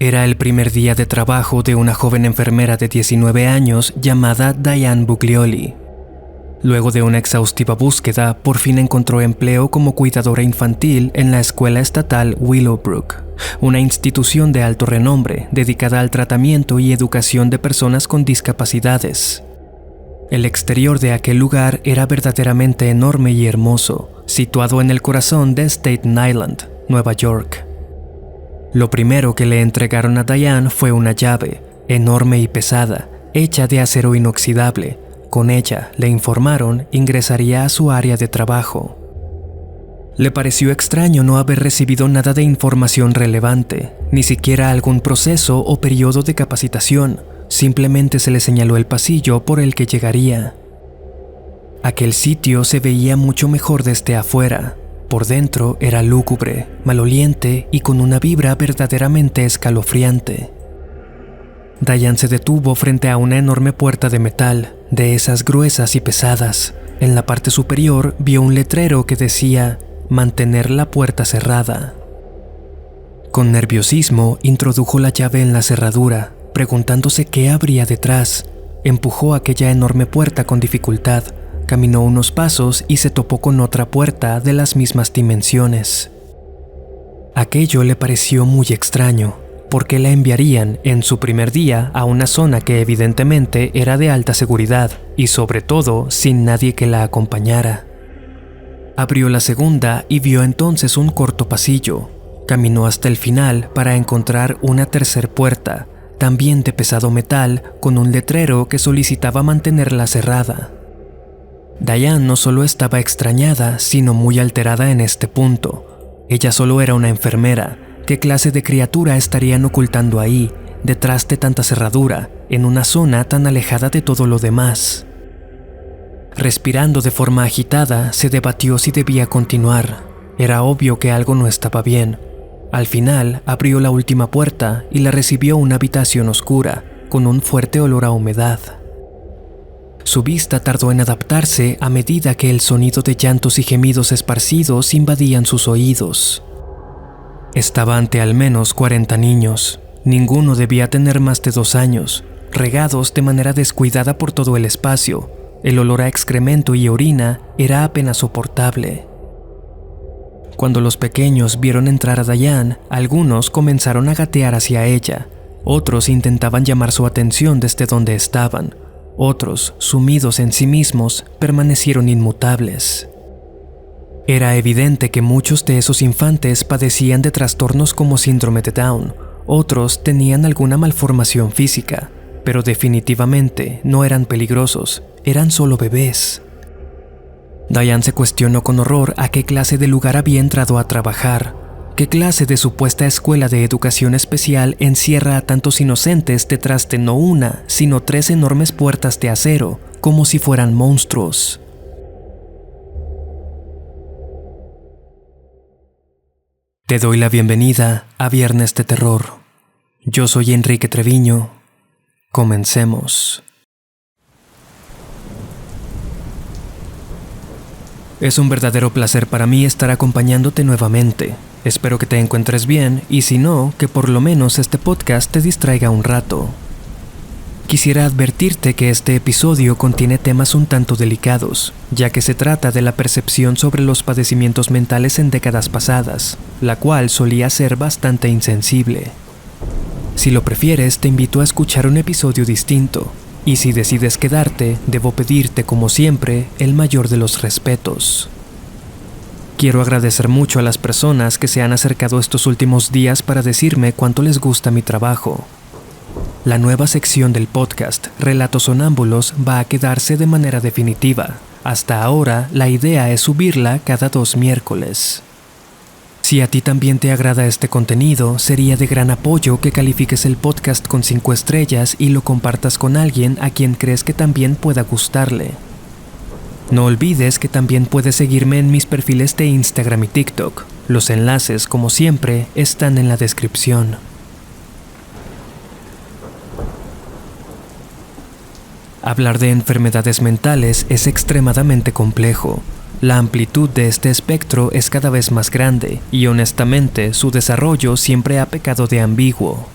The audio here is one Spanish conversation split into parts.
Era el primer día de trabajo de una joven enfermera de 19 años llamada Diane Buglioli. Luego de una exhaustiva búsqueda, por fin encontró empleo como cuidadora infantil en la Escuela Estatal Willowbrook, una institución de alto renombre dedicada al tratamiento y educación de personas con discapacidades. El exterior de aquel lugar era verdaderamente enorme y hermoso, situado en el corazón de Staten Island, Nueva York. Lo primero que le entregaron a Diane fue una llave, enorme y pesada, hecha de acero inoxidable. Con ella, le informaron, ingresaría a su área de trabajo. Le pareció extraño no haber recibido nada de información relevante, ni siquiera algún proceso o periodo de capacitación. Simplemente se le señaló el pasillo por el que llegaría. Aquel sitio se veía mucho mejor desde afuera. Por dentro era lúgubre, maloliente y con una vibra verdaderamente escalofriante. Diane se detuvo frente a una enorme puerta de metal, de esas gruesas y pesadas. En la parte superior vio un letrero que decía «Mantener la puerta cerrada». Con nerviosismo introdujo la llave en la cerradura, preguntándose qué habría detrás. Empujó aquella enorme puerta con dificultad, caminó unos pasos y se topó con otra puerta de las mismas dimensiones. Aquello le pareció muy extraño. ¿Por qué la enviarían en su primer día a una zona que evidentemente era de alta seguridad y sobre todo sin nadie que la acompañara? Abrió la segunda y vio entonces un corto pasillo. Caminó hasta el final para encontrar una tercera puerta, también de pesado metal, con un letrero que solicitaba mantenerla cerrada. Diane no solo estaba extrañada, sino muy alterada en este punto. Ella solo era una enfermera. ¿Qué clase de criatura estarían ocultando ahí, detrás de tanta cerradura, en una zona tan alejada de todo lo demás? Respirando de forma agitada, se debatió si debía continuar. Era obvio que algo no estaba bien. Al final, abrió la última puerta y la recibió una habitación oscura, con un fuerte olor a humedad. Su vista tardó en adaptarse a medida que el sonido de llantos y gemidos esparcidos invadían sus oídos. Estaba ante al menos 40 niños. Ninguno debía tener más de 2 años, regados de manera descuidada por todo el espacio. El olor a excremento y orina era apenas soportable. Cuando los pequeños vieron entrar a Diane, algunos comenzaron a gatear hacia ella. Otros intentaban llamar su atención desde donde estaban. Otros, sumidos en sí mismos, permanecieron inmutables. Era evidente que muchos de esos infantes padecían de trastornos como síndrome de Down. Otros tenían alguna malformación física, pero definitivamente no eran peligrosos, eran solo bebés. Diane se cuestionó con horror a qué clase de lugar había entrado a trabajar. ¿Qué clase de supuesta escuela de educación especial encierra a tantos inocentes detrás de no una, sino 3 enormes puertas de acero, como si fueran monstruos? Te doy la bienvenida a Viernes de Terror. Yo soy Enrique Treviño. Comencemos. Es un verdadero placer para mí estar acompañándote nuevamente. Espero que te encuentres bien y si no, que por lo menos este podcast te distraiga un rato. Quisiera advertirte que este episodio contiene temas un tanto delicados, ya que se trata de la percepción sobre los padecimientos mentales en décadas pasadas, la cual solía ser bastante insensible. Si lo prefieres, te invito a escuchar un episodio distinto, y si decides quedarte, debo pedirte, como siempre, el mayor de los respetos. Quiero agradecer mucho a las personas que se han acercado estos últimos días para decirme cuánto les gusta mi trabajo. La nueva sección del podcast, Relatos Sonámbulos, va a quedarse de manera definitiva. Hasta ahora, la idea es subirla cada 2 miércoles. Si a ti también te agrada este contenido, sería de gran apoyo que califiques el podcast con 5 estrellas y lo compartas con alguien a quien crees que también pueda gustarle. No olvides que también puedes seguirme en mis perfiles de Instagram y TikTok. Los enlaces, como siempre, están en la descripción. Hablar de enfermedades mentales es extremadamente complejo. La amplitud de este espectro es cada vez más grande y honestamente su desarrollo siempre ha pecado de ambiguo.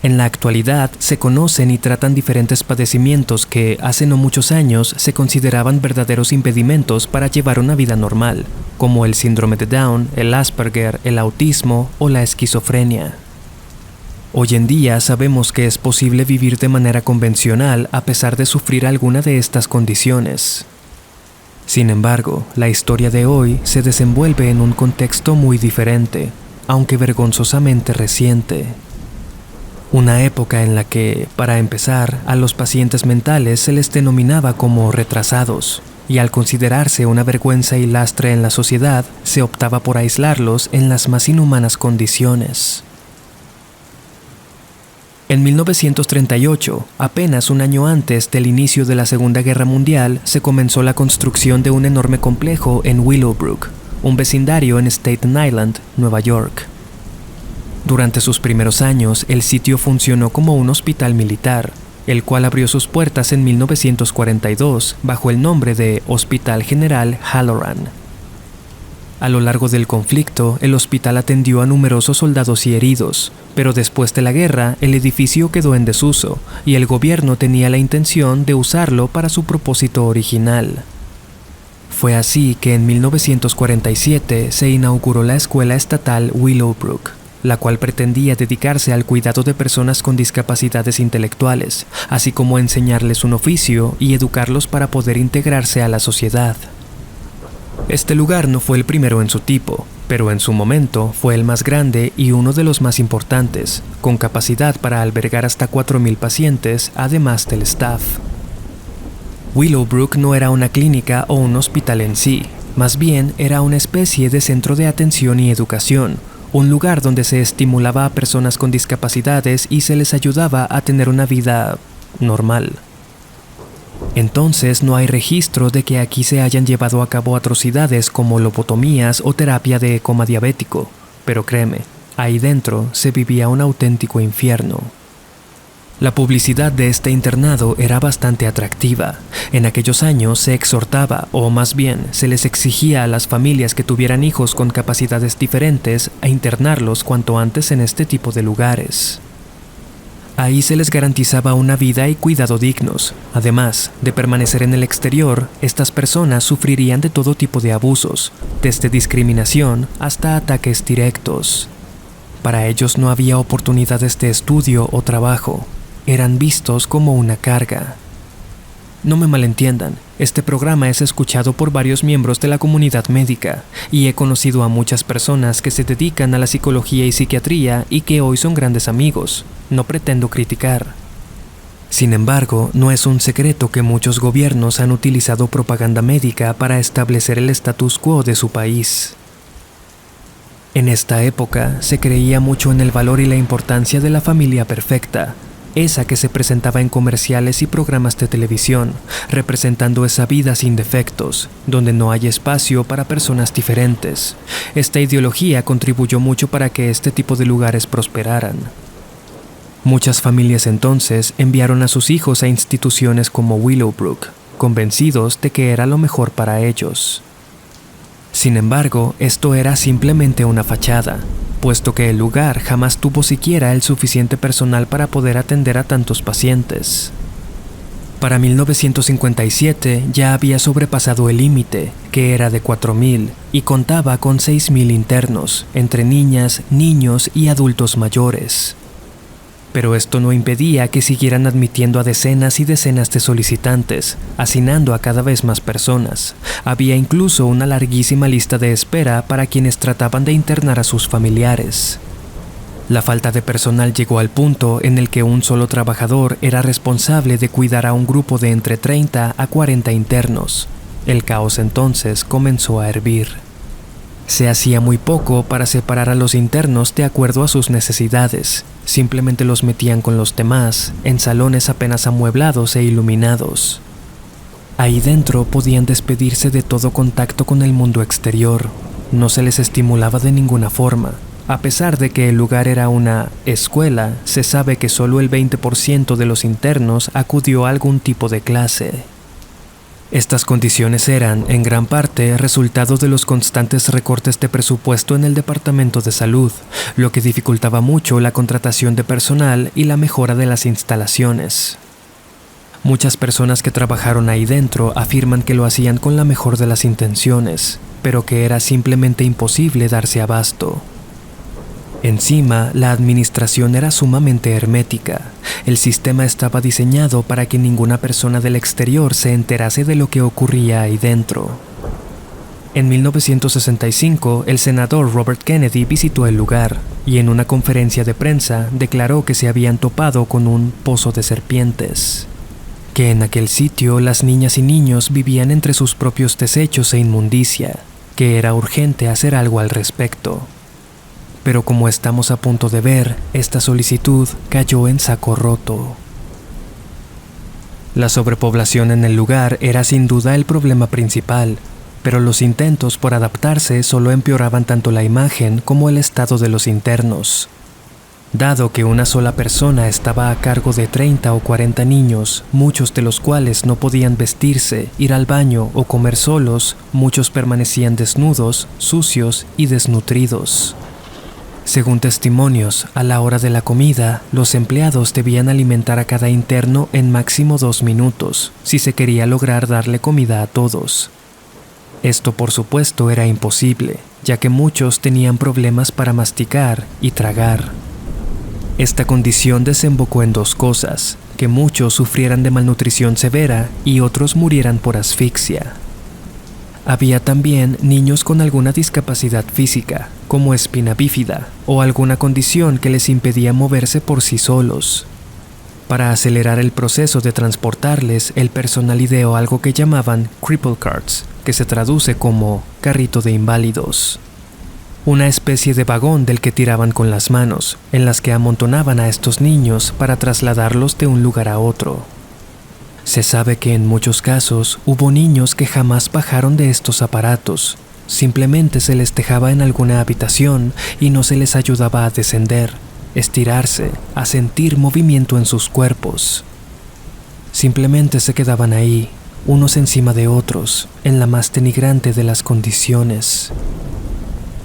En la actualidad se conocen y tratan diferentes padecimientos que hace no muchos años se consideraban verdaderos impedimentos para llevar una vida normal, como el síndrome de Down, el Asperger, el autismo o la esquizofrenia. Hoy en día sabemos que es posible vivir de manera convencional a pesar de sufrir alguna de estas condiciones. Sin embargo, la historia de hoy se desenvuelve en un contexto muy diferente, aunque vergonzosamente reciente. Una época en la que, para empezar, a los pacientes mentales se les denominaba como retrasados, y al considerarse una vergüenza y lastre en la sociedad, se optaba por aislarlos en las más inhumanas condiciones. En 1938, apenas un año antes del inicio de la Segunda Guerra Mundial, se comenzó la construcción de un enorme complejo en Willowbrook, un vecindario en Staten Island, Nueva York. Durante sus primeros años, el sitio funcionó como un hospital militar, el cual abrió sus puertas en 1942 bajo el nombre de Hospital General Halloran. A lo largo del conflicto, el hospital atendió a numerosos soldados y heridos, pero después de la guerra, el edificio quedó en desuso y el gobierno tenía la intención de usarlo para su propósito original. Fue así que en 1947 se inauguró la Escuela Estatal Willowbrook, la cual pretendía dedicarse al cuidado de personas con discapacidades intelectuales, así como enseñarles un oficio y educarlos para poder integrarse a la sociedad. Este lugar no fue el primero en su tipo, pero en su momento fue el más grande y uno de los más importantes, con capacidad para albergar hasta 4,000 pacientes, además del staff. Willowbrook no era una clínica o un hospital en sí, más bien era una especie de centro de atención y educación, un lugar donde se estimulaba a personas con discapacidades y se les ayudaba a tener una vida normal. Entonces no hay registro de que aquí se hayan llevado a cabo atrocidades como lobotomías o terapia de coma diabético, pero créeme, ahí dentro se vivía un auténtico infierno. La publicidad de este internado era bastante atractiva. En aquellos años se exhortaba, o más bien, se les exigía a las familias que tuvieran hijos con capacidades diferentes a internarlos cuanto antes en este tipo de lugares. Ahí se les garantizaba una vida y cuidado dignos. Además de permanecer en el exterior, estas personas sufrirían de todo tipo de abusos, desde discriminación hasta ataques directos. Para ellos no había oportunidades de estudio o trabajo. Eran vistos como una carga. No me malentiendan, este programa es escuchado por varios miembros de la comunidad médica y he conocido a muchas personas que se dedican a la psicología y psiquiatría y que hoy son grandes amigos. No pretendo criticar. Sin embargo, no es un secreto que muchos gobiernos han utilizado propaganda médica para establecer el status quo de su país. En esta época se creía mucho en el valor y la importancia de la familia perfecta, esa que se presentaba en comerciales y programas de televisión, representando esa vida sin defectos, donde no hay espacio para personas diferentes. Esta ideología contribuyó mucho para que este tipo de lugares prosperaran. Muchas familias entonces enviaron a sus hijos a instituciones como Willowbrook, convencidos de que era lo mejor para ellos. Sin embargo, esto era simplemente una fachada, puesto que el lugar jamás tuvo siquiera el suficiente personal para poder atender a tantos pacientes. Para 1957 ya había sobrepasado el límite, que era de 4,000, y contaba con 6,000 internos, entre niñas, niños y adultos mayores. Pero esto no impedía que siguieran admitiendo a decenas y decenas de solicitantes, hacinando a cada vez más personas. Había incluso una larguísima lista de espera para quienes trataban de internar a sus familiares. La falta de personal llegó al punto en el que un solo trabajador era responsable de cuidar a un grupo de entre 30 a 40 internos. El caos entonces comenzó a hervir. Se hacía muy poco para separar a los internos de acuerdo a sus necesidades. Simplemente los metían con los demás, en salones apenas amueblados e iluminados. Ahí dentro podían despedirse de todo contacto con el mundo exterior. No se les estimulaba de ninguna forma. A pesar de que el lugar era una escuela, se sabe que solo el 20% de los internos acudió a algún tipo de clase. Estas condiciones eran, en gran parte, resultado de los constantes recortes de presupuesto en el Departamento de Salud, lo que dificultaba mucho la contratación de personal y la mejora de las instalaciones. Muchas personas que trabajaron ahí dentro afirman que lo hacían con la mejor de las intenciones, pero que era simplemente imposible darse abasto. Encima, la administración era sumamente hermética. El sistema estaba diseñado para que ninguna persona del exterior se enterase de lo que ocurría ahí dentro. En 1965, el senador Robert Kennedy visitó el lugar y en una conferencia de prensa declaró que se habían topado con un pozo de serpientes, que en aquel sitio las niñas y niños vivían entre sus propios desechos e inmundicia, que era urgente hacer algo al respecto. Pero como estamos a punto de ver, esta solicitud cayó en saco roto. La sobrepoblación en el lugar era sin duda el problema principal, pero los intentos por adaptarse solo empeoraban tanto la imagen como el estado de los internos. Dado que una sola persona estaba a cargo de 30 o 40 niños, muchos de los cuales no podían vestirse, ir al baño o comer solos, muchos permanecían desnudos, sucios y desnutridos. Según testimonios, a la hora de la comida, los empleados debían alimentar a cada interno en máximo 2 minutos, si se quería lograr darle comida a todos. Esto, por supuesto, era imposible, ya que muchos tenían problemas para masticar y tragar. Esta condición desembocó en 2 cosas: que muchos sufrieran de malnutrición severa y otros murieran por asfixia. Había también niños con alguna discapacidad física, como espina bífida, o alguna condición que les impedía moverse por sí solos. Para acelerar el proceso de transportarles, el personal ideó algo que llamaban cripple carts, que se traduce como carrito de inválidos. Una especie de vagón del que tiraban con las manos, en las que amontonaban a estos niños para trasladarlos de un lugar a otro. Se sabe que en muchos casos hubo niños que jamás bajaron de estos aparatos. Simplemente se les dejaba en alguna habitación y no se les ayudaba a descender, estirarse, a sentir movimiento en sus cuerpos. Simplemente se quedaban ahí, unos encima de otros, en la más denigrante de las condiciones.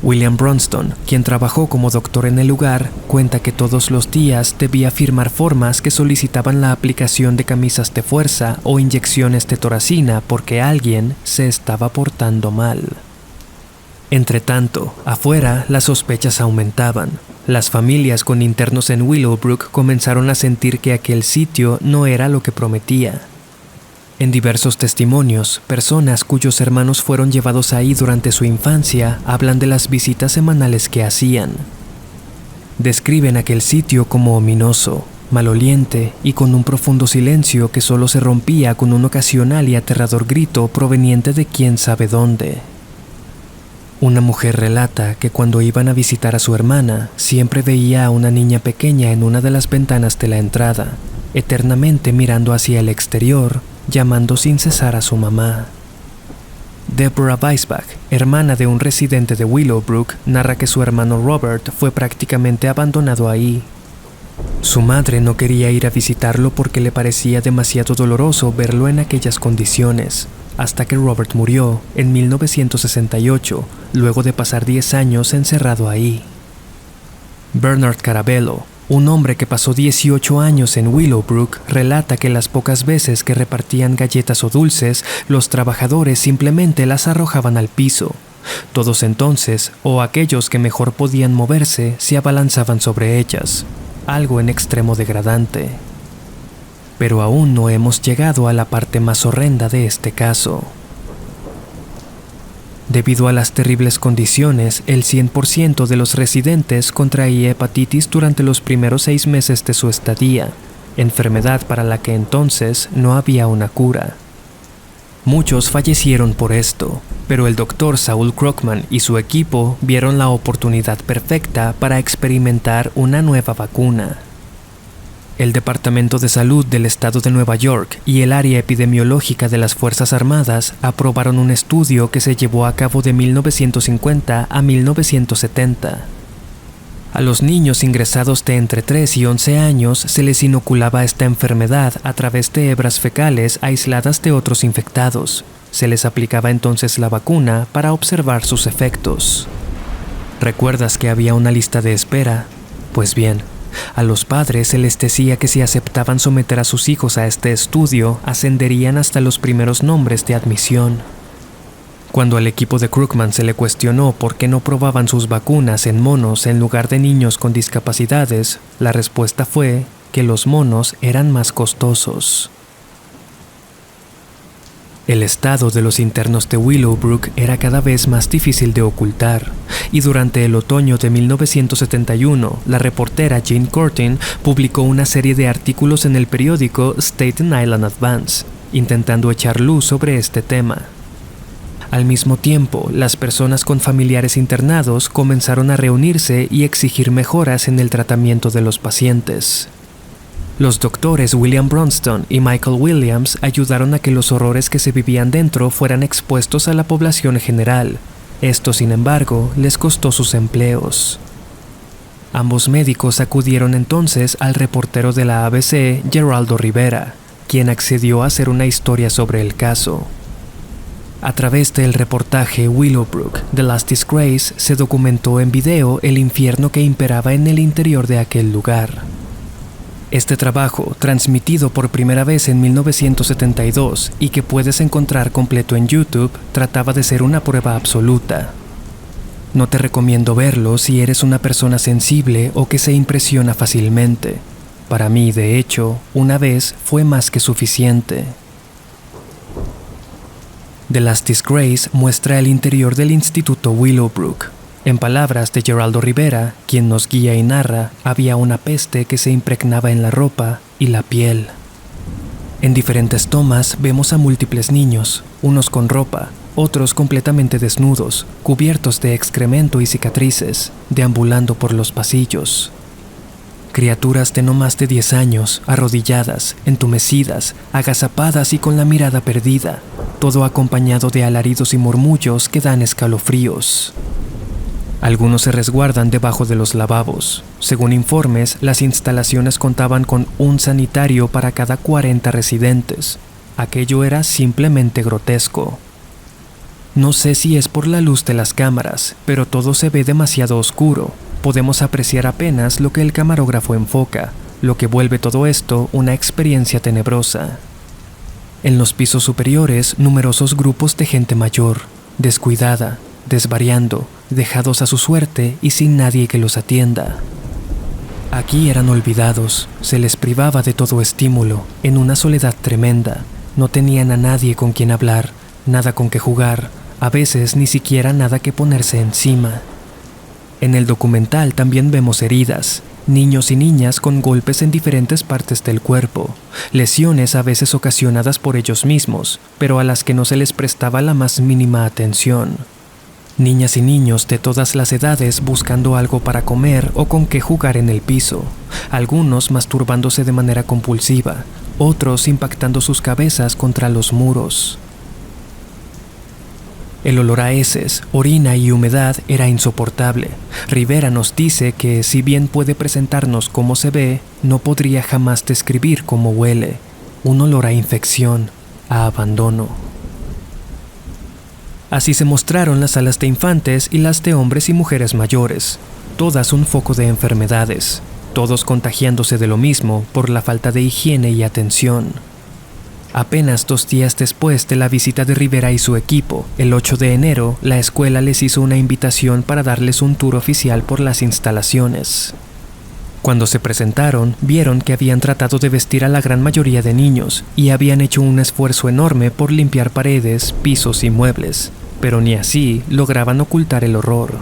William Bronston, quien trabajó como doctor en el lugar, cuenta que todos los días debía firmar formas que solicitaban la aplicación de camisas de fuerza o inyecciones de toracina porque alguien se estaba portando mal. Entretanto, afuera las sospechas aumentaban. Las familias con internos en Willowbrook comenzaron a sentir que aquel sitio no era lo que prometía. En diversos testimonios, personas cuyos hermanos fueron llevados ahí durante su infancia hablan de las visitas semanales que hacían. Describen aquel sitio como ominoso, maloliente y con un profundo silencio que solo se rompía con un ocasional y aterrador grito proveniente de quién sabe dónde. Una mujer relata que cuando iban a visitar a su hermana, siempre veía a una niña pequeña en una de las ventanas de la entrada, eternamente mirando hacia el exterior, llamando sin cesar a su mamá. Deborah Weisbach, hermana de un residente de Willowbrook, narra que su hermano Robert fue prácticamente abandonado ahí. Su madre no quería ir a visitarlo porque le parecía demasiado doloroso verlo en aquellas condiciones, hasta que Robert murió en 1968, luego de pasar 10 años encerrado ahí. Bernard Carabello, un hombre que pasó 18 años en Willowbrook, relata que las pocas veces que repartían galletas o dulces, los trabajadores simplemente las arrojaban al piso. Todos entonces, o aquellos que mejor podían moverse, se abalanzaban sobre ellas, algo en extremo degradante. Pero aún no hemos llegado a la parte más horrenda de este caso. Debido a las terribles condiciones, el 100% de los residentes contraía hepatitis durante los primeros 6 meses de su estadía, enfermedad para la que entonces no había una cura. Muchos fallecieron por esto, pero el Dr. Saul Krugman y su equipo vieron la oportunidad perfecta para experimentar una nueva vacuna. El Departamento de Salud del Estado de Nueva York y el área epidemiológica de las Fuerzas Armadas aprobaron un estudio que se llevó a cabo de 1950 a 1970. A los niños ingresados de entre 3 y 11 años se les inoculaba esta enfermedad a través de hebras fecales aisladas de otros infectados. Se les aplicaba entonces la vacuna para observar sus efectos. ¿Recuerdas que había una lista de espera? Pues bien, a los padres se les decía que si aceptaban someter a sus hijos a este estudio, ascenderían hasta los primeros nombres de admisión. Cuando al equipo de Krugman se le cuestionó por qué no probaban sus vacunas en monos en lugar de niños con discapacidades, la respuesta fue que los monos eran más costosos. El estado de los internos de Willowbrook era cada vez más difícil de ocultar, y durante el otoño de 1971, la reportera Jane Curtin publicó una serie de artículos en el periódico Staten Island Advance, intentando echar luz sobre este tema. Al mismo tiempo, las personas con familiares internados comenzaron a reunirse y exigir mejoras en el tratamiento de los pacientes. Los doctores William Bronston y Michael Williams ayudaron a que los horrores que se vivían dentro fueran expuestos a la población general. Esto, sin embargo, les costó sus empleos. Ambos médicos acudieron entonces al reportero de la ABC, Geraldo Rivera, quien accedió a hacer una historia sobre el caso. A través del reportaje Willowbrook, The Last Disgrace, se documentó en video el infierno que imperaba en el interior de aquel lugar. Este trabajo, transmitido por primera vez en 1972 y que puedes encontrar completo en YouTube, trataba de ser una prueba absoluta. No te recomiendo verlo si eres una persona sensible o que se impresiona fácilmente. Para mí, de hecho, una vez fue más que suficiente. The Last Disgrace muestra el interior del Instituto Willowbrook. En palabras de Geraldo Rivera, quien nos guía y narra, había una peste que se impregnaba en la ropa y la piel. En diferentes tomas vemos a múltiples niños, unos con ropa, otros completamente desnudos, cubiertos de excremento y cicatrices, deambulando por los pasillos. Criaturas de no más de 10 años, arrodilladas, entumecidas, agazapadas y con la mirada perdida, todo acompañado de alaridos y murmullos que dan escalofríos. Algunos se resguardan debajo de los lavabos. Según informes, las instalaciones contaban con un sanitario para cada 40 residentes. Aquello era simplemente grotesco. No sé si es por la luz de las cámaras, pero todo se ve demasiado oscuro. Podemos apreciar apenas lo que el camarógrafo enfoca, lo que vuelve todo esto una experiencia tenebrosa. En los pisos superiores, numerosos grupos de gente mayor, descuidada, desvariando, dejados a su suerte y sin nadie que los atienda. Aquí eran olvidados, se les privaba de todo estímulo, en una soledad tremenda. No tenían a nadie con quien hablar, nada con que jugar, a veces ni siquiera nada que ponerse encima. En el documental también vemos heridas, niños y niñas con golpes en diferentes partes del cuerpo, lesiones a veces ocasionadas por ellos mismos, pero a las que no se les prestaba la más mínima atención. Niñas y niños de todas las edades buscando algo para comer o con qué jugar en el piso, algunos masturbándose de manera compulsiva, otros impactando sus cabezas contra los muros. El olor a heces, orina y humedad era insoportable. Rivera nos dice que, si bien puede presentarnos cómo se ve, no podría jamás describir cómo huele. Un olor a infección, a abandono. Así se mostraron las salas de infantes y las de hombres y mujeres mayores, todas un foco de enfermedades, todos contagiándose de lo mismo por la falta de higiene y atención. Apenas 2 días después de la visita de Rivera y su equipo, el 8 de enero, la escuela les hizo una invitación para darles un tour oficial por las instalaciones. Cuando se presentaron, vieron que habían tratado de vestir a la gran mayoría de niños y habían hecho un esfuerzo enorme por limpiar paredes, pisos y muebles, pero ni así lograban ocultar el horror.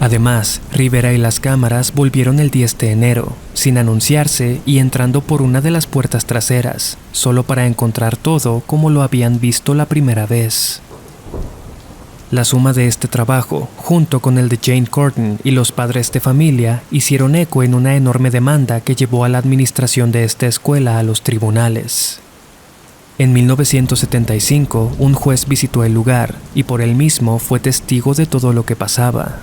Además, Rivera y las cámaras volvieron el 10 de enero, sin anunciarse y entrando por una de las puertas traseras, solo para encontrar todo como lo habían visto la primera vez. La suma de este trabajo, junto con el de Jane Curtin y los padres de familia, hicieron eco en una enorme demanda que llevó a la administración de esta escuela a los tribunales. En 1975, un juez visitó el lugar y por él mismo fue testigo de todo lo que pasaba.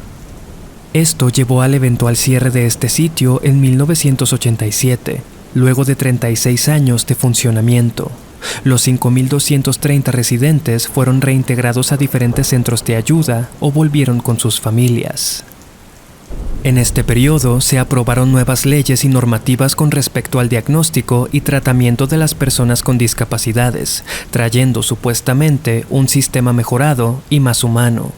Esto llevó al eventual cierre de este sitio en 1987, luego de 36 años de funcionamiento. Los 5.230 residentes fueron reintegrados a diferentes centros de ayuda o volvieron con sus familias. En este periodo se aprobaron nuevas leyes y normativas con respecto al diagnóstico y tratamiento de las personas con discapacidades, trayendo supuestamente un sistema mejorado y más humano.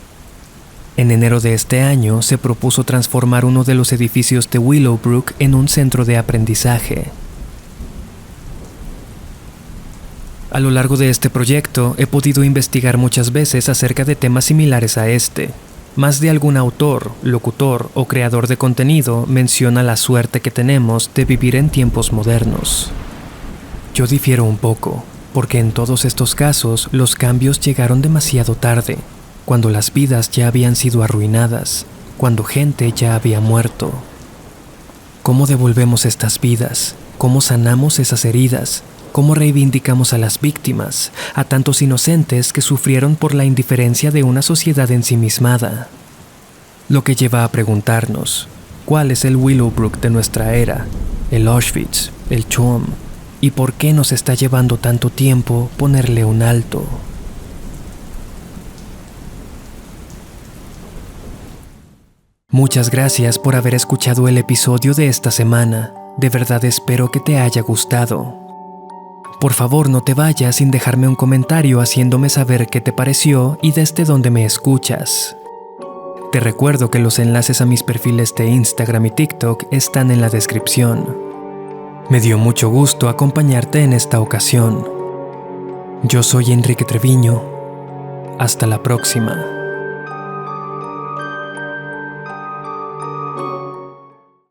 En enero de este año se propuso transformar uno de los edificios de Willowbrook en un centro de aprendizaje. A lo largo de este proyecto he podido investigar muchas veces acerca de temas similares a este. Más de algún autor, locutor o creador de contenido menciona la suerte que tenemos de vivir en tiempos modernos. Yo difiero un poco, porque en todos estos casos los cambios llegaron demasiado tarde, cuando las vidas ya habían sido arruinadas, cuando gente ya había muerto. ¿Cómo devolvemos estas vidas? ¿Cómo sanamos esas heridas? ¿Cómo reivindicamos a las víctimas, a tantos inocentes que sufrieron por la indiferencia de una sociedad ensimismada? Lo que lleva a preguntarnos, ¿cuál es el Willowbrook de nuestra era? ¿El Auschwitz? ¿El CHOM? ¿Y por qué nos está llevando tanto tiempo ponerle un alto? Muchas gracias por haber escuchado el episodio de esta semana. De verdad espero que te haya gustado. Por favor, no te vayas sin dejarme un comentario haciéndome saber qué te pareció y desde dónde me escuchas. Te recuerdo que los enlaces a mis perfiles de Instagram y TikTok están en la descripción. Me dio mucho gusto acompañarte en esta ocasión. Yo soy Enrique Treviño. Hasta la próxima.